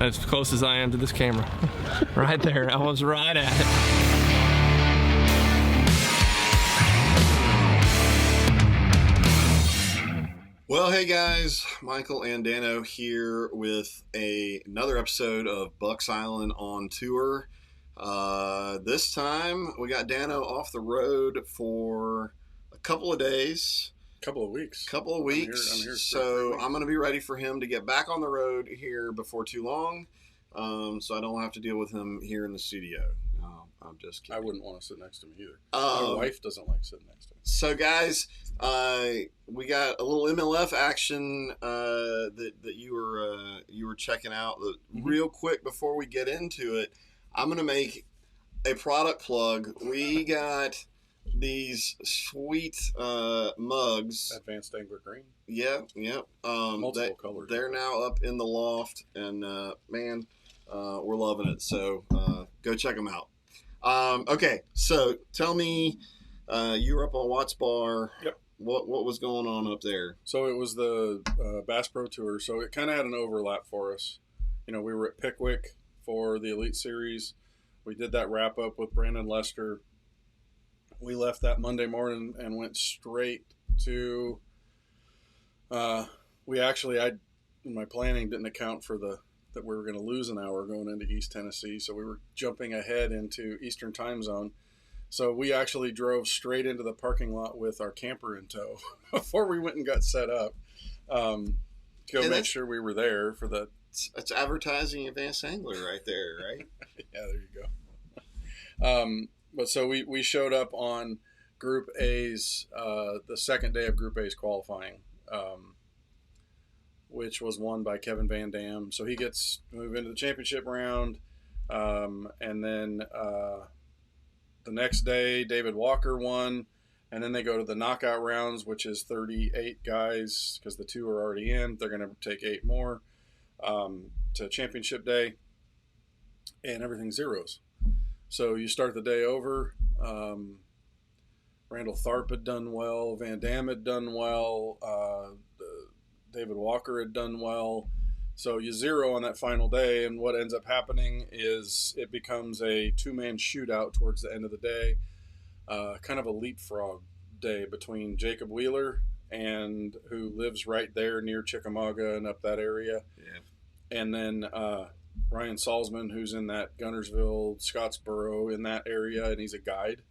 As close as I am to this camera. Right there. I was right at it. Well, hey guys, Michael and Dano here with another episode of Bucks Island on Tour. This time we got Dano off the road for a couple of days. Couple of weeks. I'm here so I'm going to be ready for him to get back on the road here before too long, so I don't have to deal with him here in the studio. I'm just kidding. I wouldn't want to sit next to him either. My wife doesn't like sitting next to him. So guys, we got a little MLF action that you were checking out. Real quick before we get into it, I'm going to make a product plug. We got these sweet mugs. Advanced Angler Green. Yeah. Multiple colors. They're now up in the loft, and man, we're loving it. So go check them out. Okay, so tell me, you were up on Watts Barr. Yep. What was going on up there? So it was the Bass Pro Tour, so it kind of had an overlap for us. You know, we were at Pickwick for the Elite Series. We did that wrap up with Brandon Lester. We left that Monday morning and went straight to. In my planning, didn't account for that we were going to lose an hour going into East Tennessee, so we were jumping ahead into Eastern Time Zone. So we actually drove straight into the parking lot with our camper in tow before we went and got set up to go make sure we were there for the. It's advertising Advanced Angler right there, right? Yeah, there you go. But so we showed up on Group A's, the second day of Group A's qualifying, which was won by Kevin Van Dam. So he gets moved into the championship round. And then the next day, David Walker won. And then they go to the knockout rounds, which is 38 guys because the 2 are already in. They're going to take 8 more to championship day. And everything zeros. So you start the day over. Randall Tharp had done well. Van Dam had done well. David Walker had done well. So you zero on that final day, and what ends up happening is it becomes a 2-man shootout towards the end of the day, kind of a leapfrog day between Jacob Wheeler, and who lives right there near Chickamauga and up that area. Yeah. And then Ryan Salzman, who's in that Guntersville, Scottsboro, in that area, and he's a guide.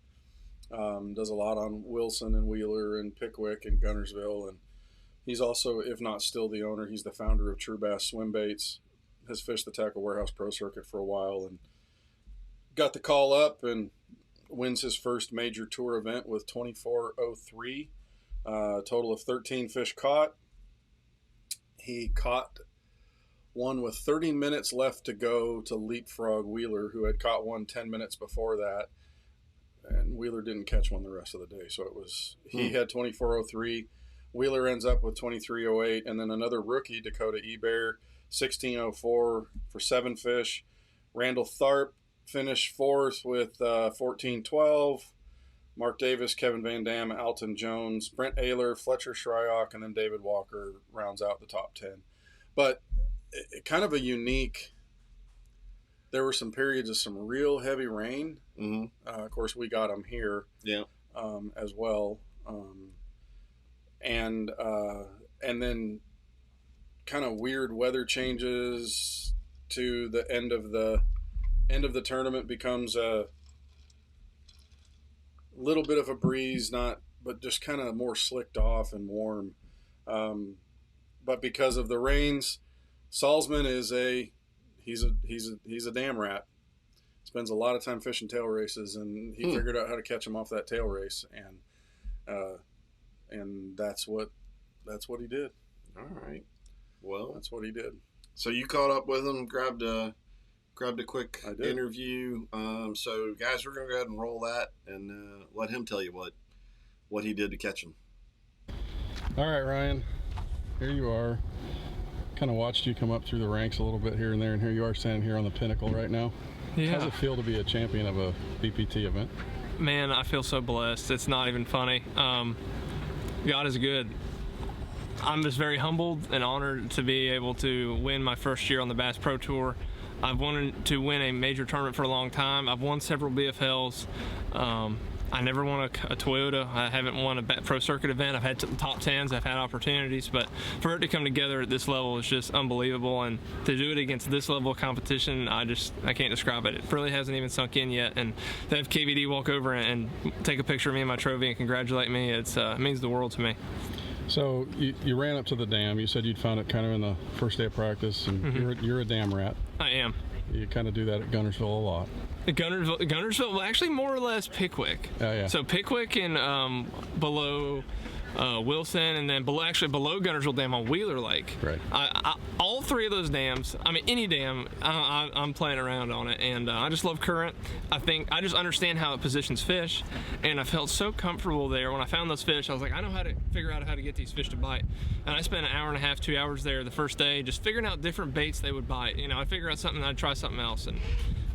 Does a lot on Wilson and Wheeler and Pickwick and Guntersville, and he's also, if not still the owner, he's the founder of True Bass Swim Baits. Has fished the Tackle Warehouse Pro Circuit for a while and got the call up and wins his first major tour event with 24:03. Total of 13 fish caught. He caught one with 30 minutes left to go to leapfrog Wheeler, who had caught one 10 minutes before that. And Wheeler didn't catch one the rest of the day. So it was, he had 24:03. Wheeler ends up with 23:08, and then another rookie, Dakota Ebear, 16:04 for 7 fish. Randall Tharp finished 4th with 14:12. Mark Davis, Kevin Van Dam, Alton Jones, Brent Ayler, Fletcher Shryock, and then David Walker rounds out the top 10. But kind of a unique. There were some periods of some real heavy rain. Mm-hmm. Of course, we got them here, as well. And then kind of weird weather changes to the end of the tournament. Becomes a little bit of a breeze, but just kind of more slicked off and warm. But because of the rains, Salzman is he's a dam rat. Spends a lot of time fishing tail races, and he figured out how to catch him off that tail race, and that's what he did. All right. Well, that's what he did. So you caught up with him, grabbed a quick interview. So guys, we're gonna go ahead and roll that and let him tell you what he did to catch him. All right, Ryan. Here you are. Kind of watched you come up through the ranks a little bit here and there, and here you are standing here on the pinnacle right now. Yeah. How does it feel to be a champion of a BPT event? Man, I feel so blessed. It's not even funny. God is good. I'm just very humbled and honored to be able to win my first year on the Bass Pro Tour. I've wanted to win a major tournament for a long time. I've won several BFLs. I never won a Toyota. I haven't won a pro circuit event. I've had top 10s. I've had opportunities, but for it to come together at this level is just unbelievable. And to do it against this level of competition, I can't describe it. It really hasn't even sunk in yet. And to have KVD walk over and take a picture of me and my trophy and congratulate me, it means the world to me. So you ran up to the dam. You said you'd found it kind of in the first day of practice, and you're a dam rat. I am. You kind of do that at Guntersville a lot. Guntersville, well, actually more or less Pickwick. Oh, yeah. So Pickwick and below Wilson, and then below Guntersville Dam on Wheeler Lake. Right. All three of those dams, I mean, any dam, I'm playing around on it, and I just love current. I just understand how it positions fish, and I felt so comfortable there. When I found those fish, I was like, I know how to figure out how to get these fish to bite. And I spent an hour and a half, 2 hours there the first day just figuring out different baits they would bite. You know, I'd figure out something, I'd try something else, and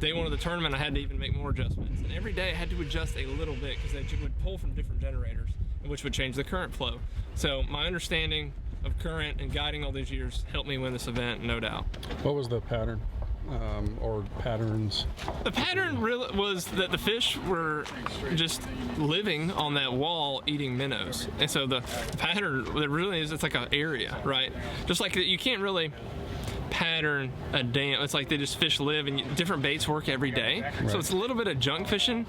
day one of the tournament, I had to even make more adjustments. And every day I had to adjust a little bit because they would pull from different generators, which would change the current flow. So my understanding of current and guiding all these years helped me win this event, no doubt. What was the pattern or patterns? The pattern really was that the fish were just living on that wall eating minnows. And so the pattern, there really is, it's like an area, right? Just like you can't really pattern a dam. It's like they just fish live and different baits work every day. Right. So it's a little bit of junk fishing,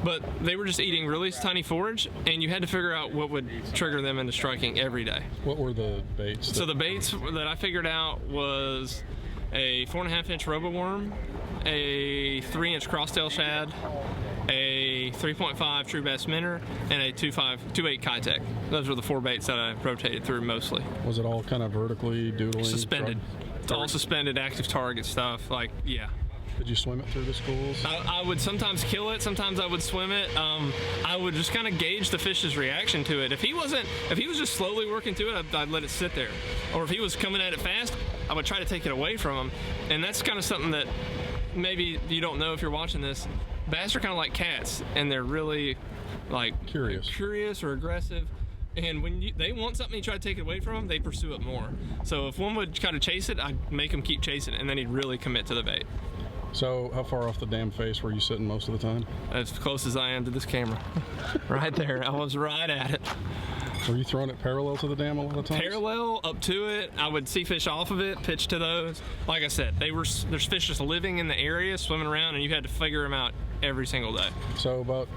but they were just eating really tiny forage, and you had to figure out what would trigger them into striking every day. What were the baits? So the baits that I figured out was a 4.5-inch roboworm, a 3-inch crosstail shad, a 3.5 true bass minnow, and a 2.8 Kitech. Those were the 4 baits that I rotated through mostly. Was it all kind of vertically doodling? Suspended. It's all suspended active target stuff. Like, yeah. Did you swim it through the schools? I would sometimes kill it. Sometimes I would swim it. I would just kind of gauge the fish's reaction to it. If he was just slowly working to it, I'd let it sit there. Or if he was coming at it fast, I would try to take it away from him. And that's kind of something that maybe you don't know if you're watching this. Bass are kind of like cats, and they're really like curious or aggressive. And when they want something, you try to take it away from them, they pursue it more. So if one would kind of chase it, I'd make him keep chasing it, and then he'd really commit to the bait. So how far off the dam face were you sitting most of the time? As close as I am to this camera. Right there. I was right at it. Were you throwing it parallel to the dam a lot of times? Parallel, up to it. I would see fish off of it, pitch to those. Like I said, there's fish just living in the area, swimming around, and you had to figure them out every single day. So about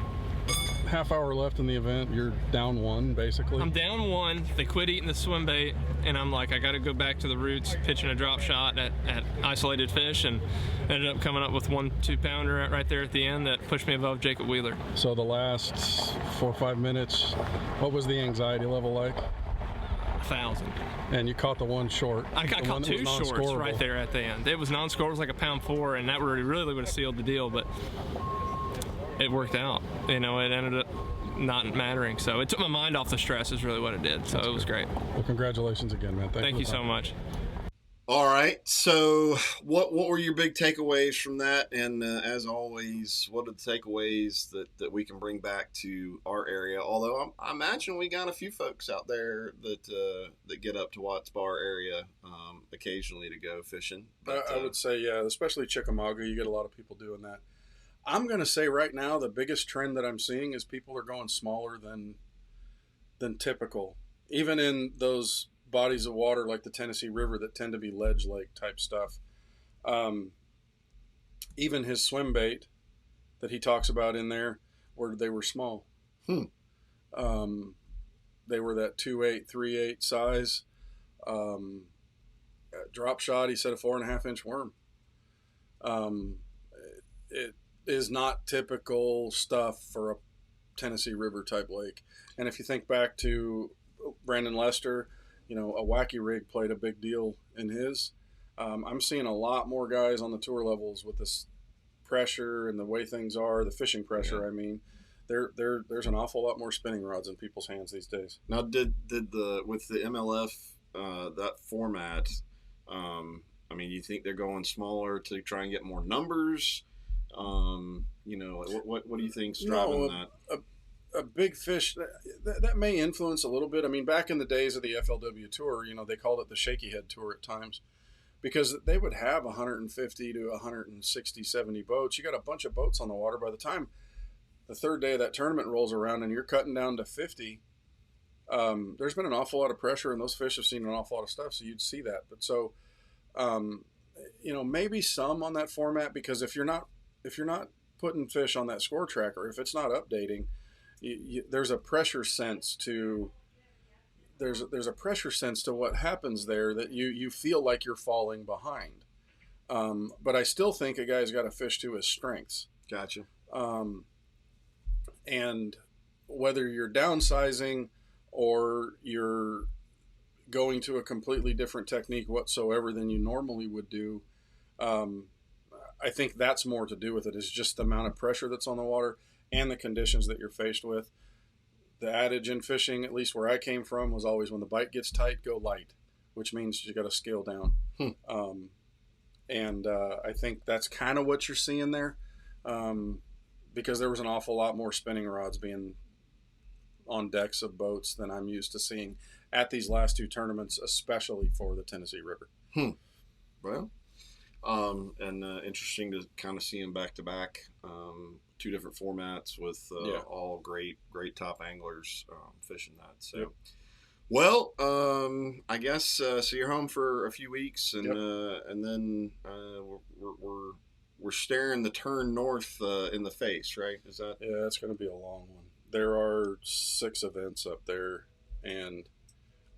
half hour left in the event, you're down 1 basically. I'm down 1. They quit eating the swim bait, and I'm like, I got to go back to the roots, pitching a drop shot at isolated fish, and ended up coming up with 1 2-pounder right there at the end that pushed me above Jacob Wheeler. So the last 4 or 5 minutes, what was the anxiety level like? 1,000. And you caught the one short. I caught 2 shorts right there at the end. It was non-score. It was like a pound 4, and that really would have sealed the deal, but it worked out. You know, it ended up not mattering. So it took my mind off the stress is really what it did. So it was great. Well, congratulations again, man. Thank you so much. All right. So what were your big takeaways from that? And as always, what are the takeaways that we can bring back to our area? Although I imagine we got a few folks out there that get up to Watts Barr area occasionally to go fishing. But, I would say, yeah, especially Chickamauga, you get a lot of people doing that. I'm going to say right now the biggest trend that I'm seeing is people are going smaller than typical. Even in those bodies of water like the Tennessee River that tend to be ledge lake type stuff. Even his swim bait that he talks about in there, where they were small. They were that 2.8, 3.8 size. Drop shot, he said a 4.5-inch worm. It is not typical stuff for a Tennessee River type lake. And if you think back to Brandon Lester, you know, a wacky rig played a big deal in his. I'm seeing a lot more guys on the tour levels with this pressure and the way things are, the fishing pressure. Yeah. I mean, there's an awful lot more spinning rods in people's hands these days. Now, did with the MLF that format? I mean, you think they're going smaller to try and get more numbers? You know, what do you think's driving that? a big fish that may influence a little bit. I mean, back in the days of the FLW Tour, they called it the Shaky Head Tour at times, because they would have 150 to 160, 70 boats. You got a bunch of boats on the water. By the time the third day of that tournament rolls around and you're cutting down to 50, there's been an awful lot of pressure, and those fish have seen an awful lot of stuff, so you'd see that. But so, maybe some on that format, because if you're not putting fish on that score tracker, if it's not updating, there's a pressure sense to what happens there, that you feel like you're falling behind. But I still think a guy's got to fish to his strengths. Gotcha. And whether you're downsizing or you're going to a completely different technique whatsoever than you normally would do, I think that's more to do with it, is just the amount of pressure that's on the water and the conditions that you're faced with. The adage in fishing, at least where I came from, was always, when the bite gets tight, go light, which means you got to scale down. I think that's kind of what you're seeing there, because there was an awful lot more spinning rods being on decks of boats than I'm used to seeing at these last two tournaments, especially for the Tennessee River. Well, interesting to kind of see them back to back. Two different formats with all great top anglers fishing that. So, yep. Well, I guess so. You're home for a few weeks, and yep. And then we're staring the turn north in the face, right? Is that? Yeah, it's going to be a long one. There are 6 events up there, and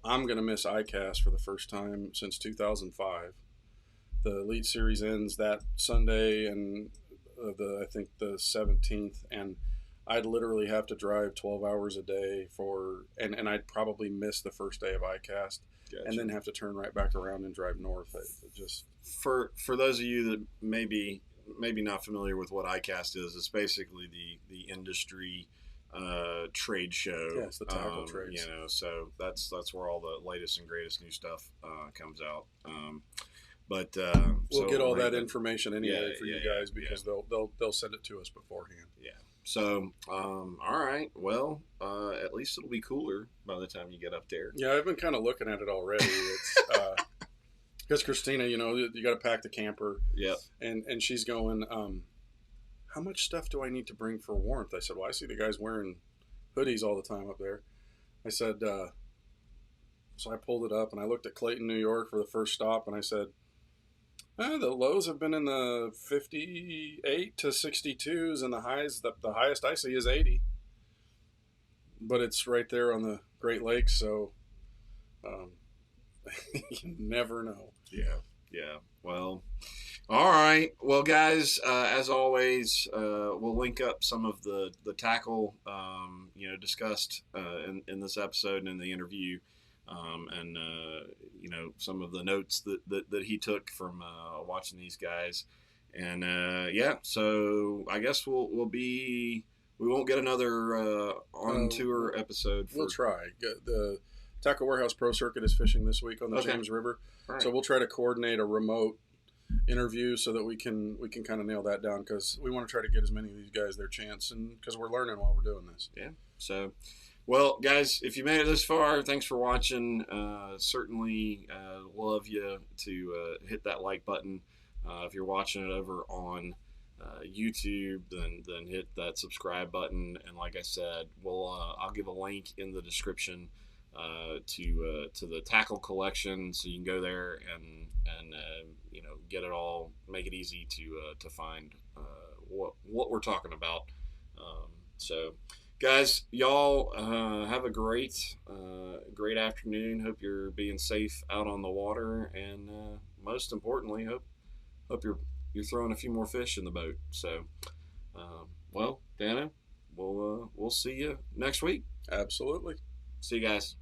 I'm going to miss ICAST for the first time since 2005. The Elite Series ends that Sunday, and I think the 17th, and I'd literally have to drive 12 hours a day and I'd probably miss the first day of ICAST. Gotcha. And then have to turn right back around and drive north. For those of you that maybe not familiar with what ICAST is, it's basically the industry trade show. Yeah, it's the tackle trades. So that's where all the latest and greatest new stuff comes out. But we'll get all that information anyway for you guys, because they'll send it to us beforehand. Yeah. So all right. Well, at least it'll be cooler by the time you get up there. Yeah, I've been kind of looking at it already. It's because Christina, you got to pack the camper. Yep. And she's going, how much stuff do I need to bring for warmth? I said, well, I see the guys wearing hoodies all the time up there. I said, so I pulled it up and I looked at Clayton, New York for the first stop, and I said, the lows have been in the 58 to 62s, and the highest I see is 80. But it's right there on the Great Lakes, so you never know. Yeah. Well, all right. Well, guys, as always, we'll link up some of the tackle, discussed in this episode and in the interview. And some of the notes that he took from watching these guys, and so I guess we won't get another on tour episode. We'll try. The Tackle Warehouse Pro Circuit is fishing this week on the James River, right. So we'll try to coordinate a remote interview so that we can kind of nail that down, because we want to try to get as many of these guys their chance, and because we're learning while we're doing this. Yeah. So. Well, guys, if you made it this far, thanks for watching. Certainly love you to hit that like button. If you're watching it over on YouTube, then hit that subscribe button. And like I said, I'll give a link in the description to the tackle collection, so you can go there and get it all. Make it easy to find what we're talking about. So. Guys, y'all have a great afternoon. Hope you're being safe out on the water, and most importantly, hope you're throwing a few more fish in the boat. So, Dana, we'll see you next week. Absolutely. See you guys.